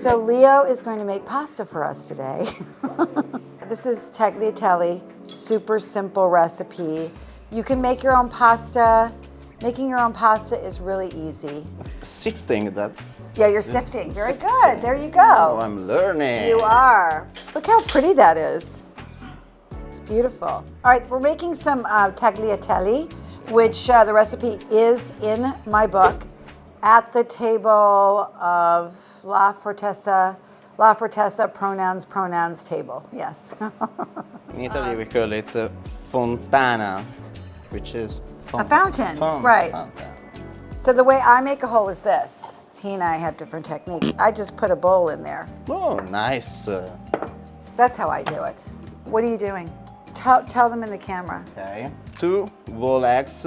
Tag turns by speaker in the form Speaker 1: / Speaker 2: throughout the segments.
Speaker 1: So Leo is going to make pasta for us today. This is tagliatelle, super simple recipe. You can make your own pasta. Making your own pasta is really easy.
Speaker 2: Sifting that.
Speaker 1: Yeah, you're sifting. Very good. There you go.
Speaker 2: Oh, I'm learning.
Speaker 1: You are. Look how pretty that is. It's beautiful. All right, we're making some tagliatelle, which the recipe is in my book, At the Table of La Fortezza, pronouns table. Yes.
Speaker 2: In Italy we call it fontana, which is
Speaker 1: a fountain, right.
Speaker 2: Fountain.
Speaker 1: So the way I make a hole is this. He and I have different techniques. I just put a bowl in there.
Speaker 2: Oh, nice.
Speaker 1: That's how I do it. What are you doing? Tell them in the camera.
Speaker 2: Okay. 2 whole eggs.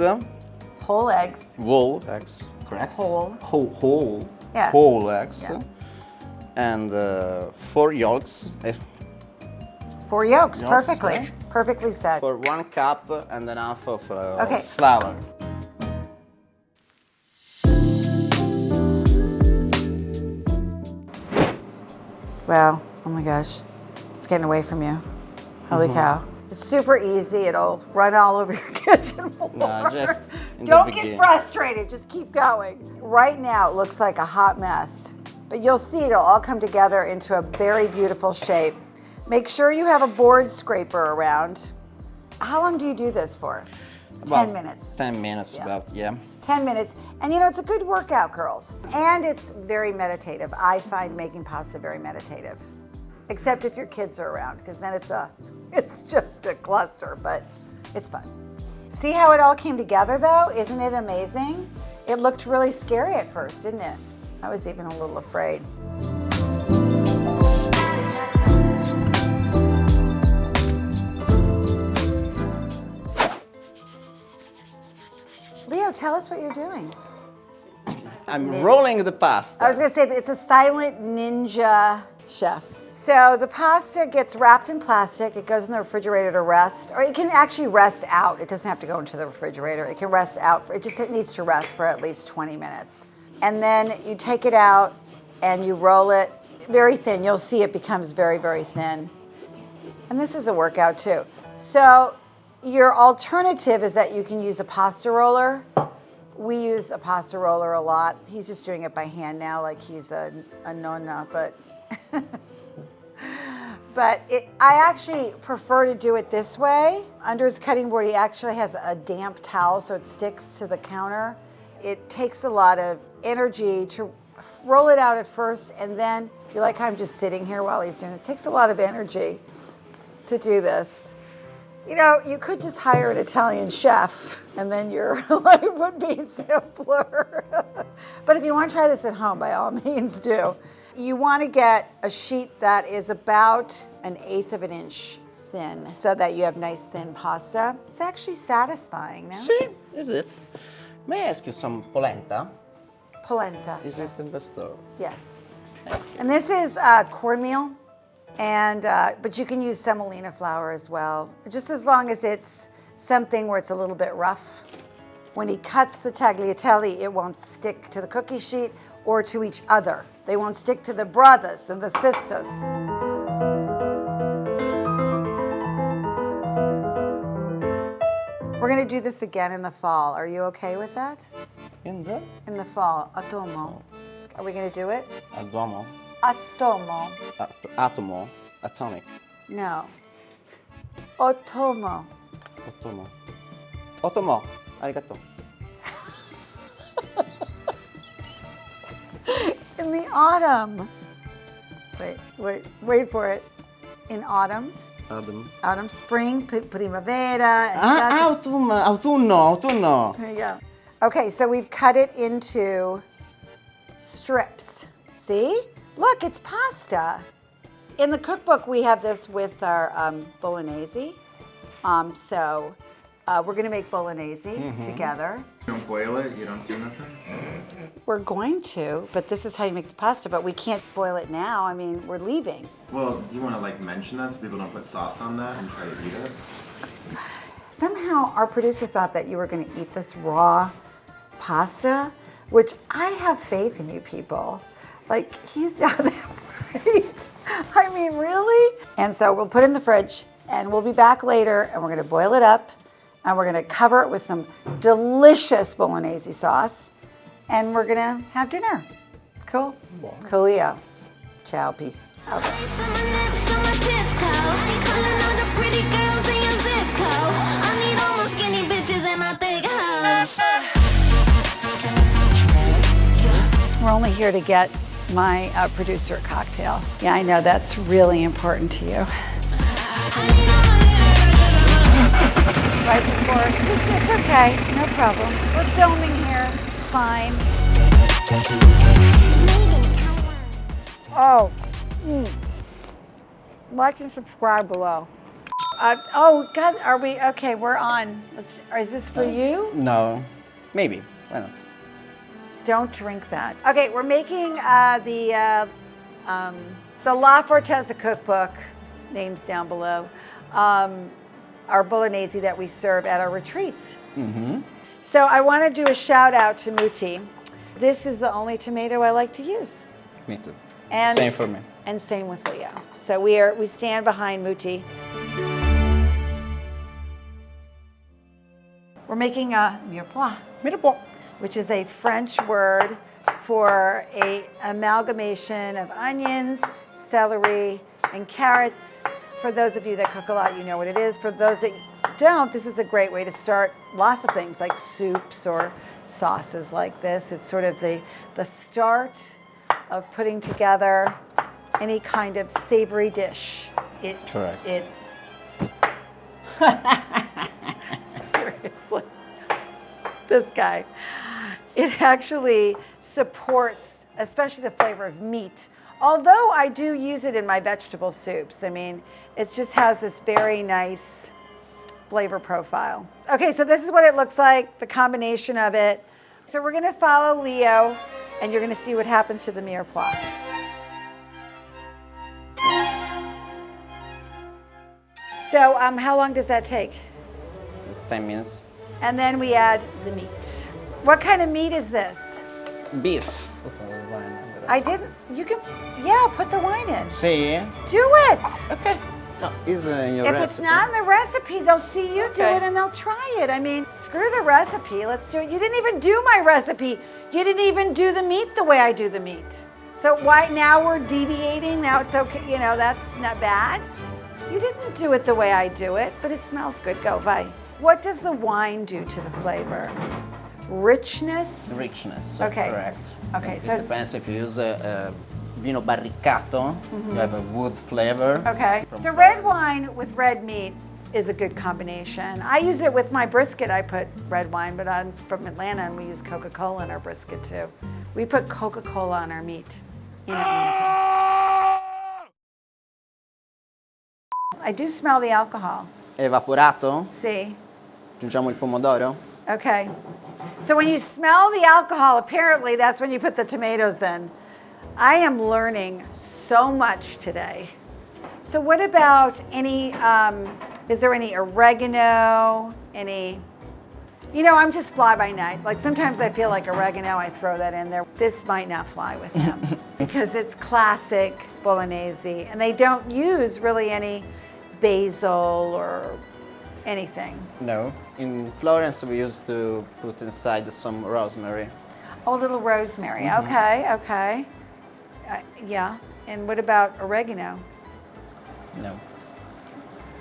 Speaker 1: Whole eggs.
Speaker 2: Whole eggs, correct?
Speaker 1: Whole.
Speaker 2: Whole.
Speaker 1: Yeah.
Speaker 2: Whole eggs.
Speaker 1: Yeah.
Speaker 2: And 4 yolks.
Speaker 1: 4 yolks,
Speaker 2: Yolks,
Speaker 1: perfectly.
Speaker 2: right.
Speaker 1: Perfectly said.
Speaker 2: For 1 cup and a half of
Speaker 1: Okay.
Speaker 2: flour.
Speaker 1: Wow, oh my gosh, it's getting away from you. Holy cow. It's super easy, it'll run all over your kitchen floor.
Speaker 2: No, just in the
Speaker 1: Don't get
Speaker 2: beginning.
Speaker 1: frustrated, just keep going. Right now it looks like a hot mess, but you'll see it'll all come together into a very beautiful shape. Make sure you have a board scraper around. How long do you do this for?
Speaker 2: About
Speaker 1: 10 minutes.
Speaker 2: 10 minutes,
Speaker 1: Yeah.
Speaker 2: about, yeah.
Speaker 1: 10 minutes. And you know, it's a good workout, girls. And it's very meditative. I find making pasta very meditative. Except if your kids are around, because then it's just a cluster, but it's fun. See how it all came together though? Isn't it amazing? It looked really scary at first, didn't it? I was even a little afraid. Leo, tell us what you're doing.
Speaker 2: I'm rolling the pasta.
Speaker 1: I was gonna say that it's a silent ninja chef. So the pasta gets wrapped in plastic, it goes in the refrigerator to rest, or it can actually rest out. It doesn't have to go into the refrigerator. It can rest out, it needs to rest for at least 20 minutes. And then you take it out and you roll it very thin. You'll see it becomes very, very thin. And this is a workout too. So your alternative is that you can use a pasta roller. We use a pasta roller a lot. He's just doing it by hand now like he's a nonna, but I actually prefer to do it this way. Under his cutting board, he actually has a damp towel so it sticks to the counter. It takes a lot of energy to roll it out at first, and then, you like how I'm just sitting here while he's doing it? It takes a lot of energy to do this. You know, you could just hire an Italian chef and then your life would be simpler. But if you want to try this at home, by all means do. You want to get a sheet that is about 1/8 of an inch thin so that you have nice thin pasta. It's actually satisfying, no?
Speaker 2: See, is it? May I ask you some polenta?
Speaker 1: Polenta.
Speaker 2: Is
Speaker 1: yes.
Speaker 2: it in the store?
Speaker 1: Yes.
Speaker 2: Thank you.
Speaker 1: And this is cornmeal, and but you can use semolina flour as well, just as long as it's something where it's a little bit rough. When he cuts the tagliatelle, it won't stick to the cookie sheet or to each other. They won't stick to the brothers and the sisters. We're gonna do this again in the fall. Are you okay with that?
Speaker 2: In the
Speaker 1: In the fall, atomo. Are we gonna do it?
Speaker 2: Adomo.
Speaker 1: Atomo.
Speaker 2: Atomo. Atomic.
Speaker 1: No. Otomo.
Speaker 2: Otomo. Otomo. Arigato.
Speaker 1: In the autumn. Wait for it. In autumn. Autumn, spring, primavera.
Speaker 2: Autunno.
Speaker 1: There you go. Okay, so we've cut it into strips. See? Look, it's pasta. In the cookbook, we have this with our Bolognese. We're gonna make Bolognese together.
Speaker 3: You don't boil it? You don't do nothing?
Speaker 1: We're going to, but this is how you make the pasta, but we can't boil it now. I mean, we're leaving.
Speaker 3: Well, do you want to like mention that so people don't put sauce on that and try to eat it?
Speaker 1: Somehow our producer thought that you were gonna eat this raw pasta, which I have faith in you people. Like, he's out there Right? I mean, really? And so we'll put it in the fridge and we'll be back later and we're gonna boil it up and we're gonna cover it with some delicious Bolognese sauce and we're gonna have dinner. Cool? Coolio. Ciao, peace. Okay. We're only here to get my producer a cocktail. Yeah, I know that's really important to you. Right before, it's okay, no problem. We're filming here, it's fine. Oh, like and subscribe below. Oh God, are we, okay, we're on. Is this for you?
Speaker 2: No, maybe. Why not?
Speaker 1: Don't drink that. Okay, we're making the La Fortezza cookbook, names down below, our Bolognese that we serve at our retreats. So I want to do a shout out to Muti. This is the only tomato I like to use.
Speaker 2: Me too.
Speaker 1: And
Speaker 2: Same for me.
Speaker 1: And same with Leo. So we stand behind Muti. We're making a mirepoix, which is a French word for an amalgamation of onions, celery, and carrots. For those of you that cook a lot, you know what it is. For those that don't, this is a great way to start lots of things like soups or sauces like this. It's sort of the start of putting together any kind of savory dish.
Speaker 2: Correct.
Speaker 1: Seriously. This guy. It actually supports, especially the flavor of meat. Although I do use it in my vegetable soups. I mean, it just has this very nice flavor profile. Okay, so this is what it looks like, the combination of it. So we're gonna follow Leo, and you're gonna see what happens to the mirepoix. So how long does that take?
Speaker 2: 10 minutes.
Speaker 1: And then we add the meat. What kind of meat is this?
Speaker 2: Beef.
Speaker 1: I didn't, you can, yeah, put the wine in.
Speaker 2: See?
Speaker 1: Do it.
Speaker 2: Okay. No, it's in your
Speaker 1: If
Speaker 2: recipe.
Speaker 1: it's not in the recipe, they'll see you do
Speaker 2: Okay.
Speaker 1: it and they'll try it. I mean, screw the recipe, let's do it. You didn't even do my recipe. You didn't even do the meat the way I do the meat. So why, now we're deviating, now it's okay, you know, that's not bad. You didn't do it the way I do it, but it smells good, go, bye. What does the wine do to the flavor? Richness?
Speaker 2: Richness.
Speaker 1: Okay.
Speaker 2: Correct.
Speaker 1: Okay,
Speaker 2: It
Speaker 1: so it's,
Speaker 2: depends if you use a vino barricato, you have a wood flavor.
Speaker 1: okay.
Speaker 2: From
Speaker 1: So red wine with red meat is a good combination. I use it with my brisket, I put red wine, but I'm from Atlanta and we use Coca-Cola in our brisket too. We put Coca-Cola on our meat in Atlanta. I do smell the alcohol.
Speaker 2: Evaporato,
Speaker 1: See?
Speaker 2: aggiungiamo il pomodoro.
Speaker 1: Okay. So when you smell the alcohol, apparently that's when you put the tomatoes in. I am learning so much today. So what about any, is there any oregano, any, you know, I'm just fly by night. Like sometimes I feel like oregano, I throw that in there. This might not fly with them because it's classic Bolognese and they don't use really any basil or anything.
Speaker 2: No. In Florence, we used to put inside some rosemary.
Speaker 1: Oh, a little rosemary. Okay, okay. Yeah. And what about oregano?
Speaker 2: No.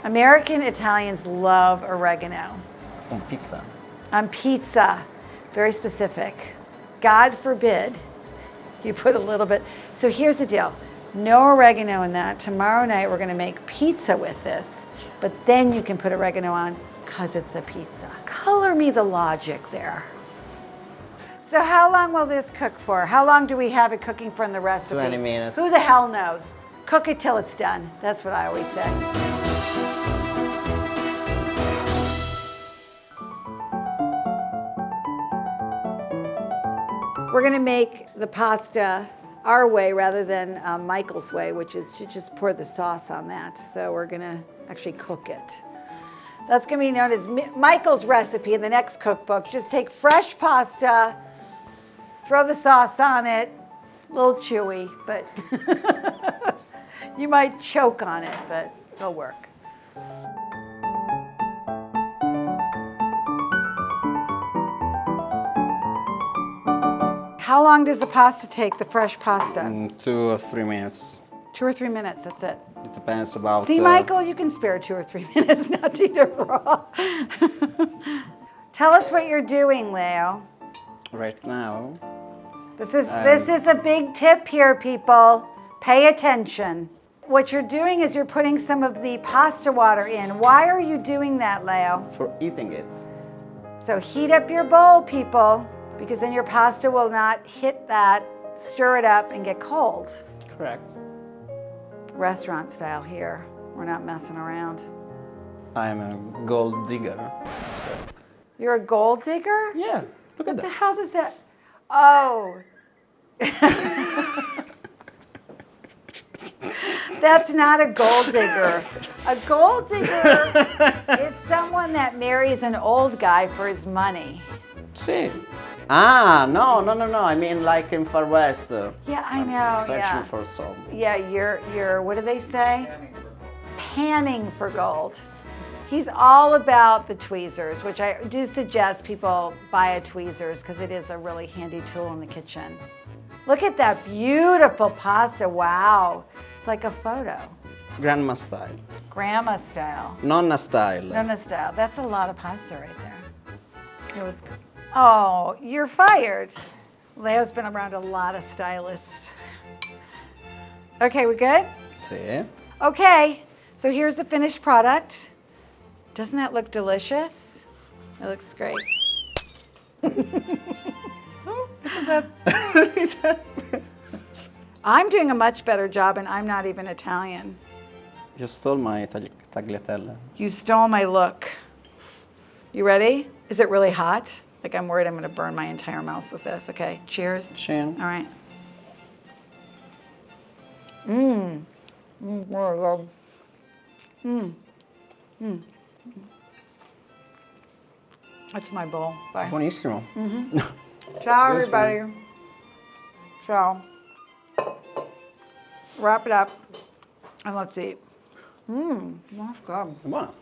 Speaker 1: American Italians love oregano.
Speaker 2: On pizza.
Speaker 1: On pizza, very specific. God forbid you put a little bit. So here's the deal. No oregano in that. Tomorrow night we're gonna make pizza with this, but then you can put oregano on because it's a pizza. Color me the logic there. So how long will this cook for? How long do we have it cooking for in the recipe?
Speaker 2: 20 minutes.
Speaker 1: Who the hell knows? Cook it till it's done. That's what I always say. We're gonna make the pasta our way rather than Michael's way, which is to just pour the sauce on that. So we're gonna actually cook it. That's gonna be known as Michael's recipe in the next cookbook. Just take fresh pasta, throw the sauce on it, A little chewy, but you might choke on it, but it'll work. How long does the pasta take, the fresh pasta?
Speaker 2: 2 or 3 minutes.
Speaker 1: 2 or 3 minutes, that's it.
Speaker 2: It depends about.
Speaker 1: See, Michael, you can spare 2 or 3 minutes not to eat it raw. Tell us what you're doing, Leo.
Speaker 2: Right now.
Speaker 1: This is a big tip here, people. Pay attention. What you're doing is you're putting some of the pasta water in. Why are you doing that, Leo?
Speaker 2: For eating it.
Speaker 1: So heat up your bowl, people, because then your pasta will not hit that, stir it up, and get cold.
Speaker 2: Correct.
Speaker 1: Restaurant style here. We're not messing around.
Speaker 2: I'm a gold digger. That's correct.
Speaker 1: You're a gold digger?
Speaker 2: Yeah, look at
Speaker 1: What the
Speaker 2: that.
Speaker 1: hell does that? Oh. That's not a gold digger. A gold digger is someone that marries an old guy for his money.
Speaker 2: See. Ah, no. I mean, like in Far West.
Speaker 1: Yeah, I know.
Speaker 2: Searching
Speaker 1: Yeah.
Speaker 2: for some.
Speaker 1: Yeah, you're. What do they say? Panning for gold. He's all about the tweezers, which I do suggest people buy a tweezers because it is a really handy tool in the kitchen. Look at that beautiful pasta. Wow. It's like a photo.
Speaker 2: Grandma style.
Speaker 1: Grandma style.
Speaker 2: Nonna style.
Speaker 1: Nonna style. That's a lot of pasta right there. It was. Oh, you're fired. Leo's been around a lot of stylists. Okay, we good?
Speaker 2: See.
Speaker 1: Okay, so here's the finished product. Doesn't that look delicious? It looks great.
Speaker 2: Oh, look at that.
Speaker 1: I'm doing a much better job, and I'm not even Italian.
Speaker 2: You stole my tagliatelle.
Speaker 1: You stole my look. You ready? Is it really hot? Like, I'm worried I'm gonna burn my entire mouth with this. Okay, cheers.
Speaker 2: Cheers.
Speaker 1: All right. Mmm. Mmm. Mmm. Mmm. That's my bowl. Bye.
Speaker 2: Buonissimo.
Speaker 1: Ciao,
Speaker 2: This
Speaker 1: everybody. Ciao. Wrap it up and let's eat. Mmm, that's good.
Speaker 2: Buono.